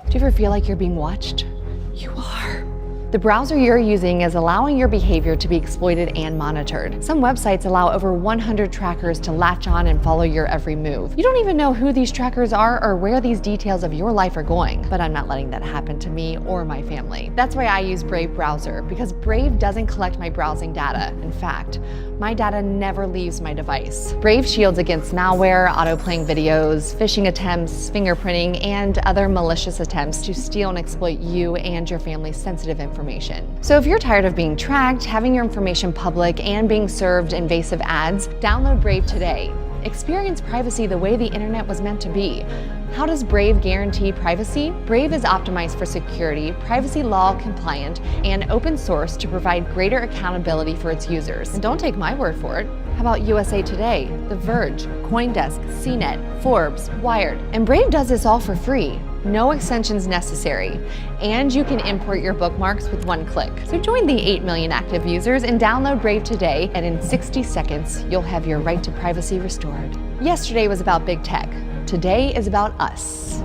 Do you ever feel like you're being watched? You are. The browser you're using is allowing your behavior to be exploited and monitored. Some websites allow over 100 trackers to latch on and follow your every move. You don't even know who these trackers are or where these details of your life are going, but I'm not letting that happen to me or my family. That's why I use Brave browser, because Brave doesn't collect my browsing data. In fact, my data never leaves my device. Brave shields against malware, autoplaying videos, phishing attempts, fingerprinting, and other malicious attempts to steal and exploit you and your family's sensitive information. So if you're tired of being tracked, having your information public, and being served invasive ads, download Brave today. Experience privacy the way the internet was meant to be. How does Brave guarantee privacy? Brave is optimized for security, privacy law compliant, and open source to provide greater accountability for its users. And don't take my word for it. How about USA Today, The Verge, CoinDesk, CNET, Forbes, Wired? And Brave does this all for free. No extensions necessary. And you can import your bookmarks with one click. So join the 8 million active users and download Brave today, and in 60 seconds, you'll have your right to privacy restored. Yesterday was about big tech. Today is about us.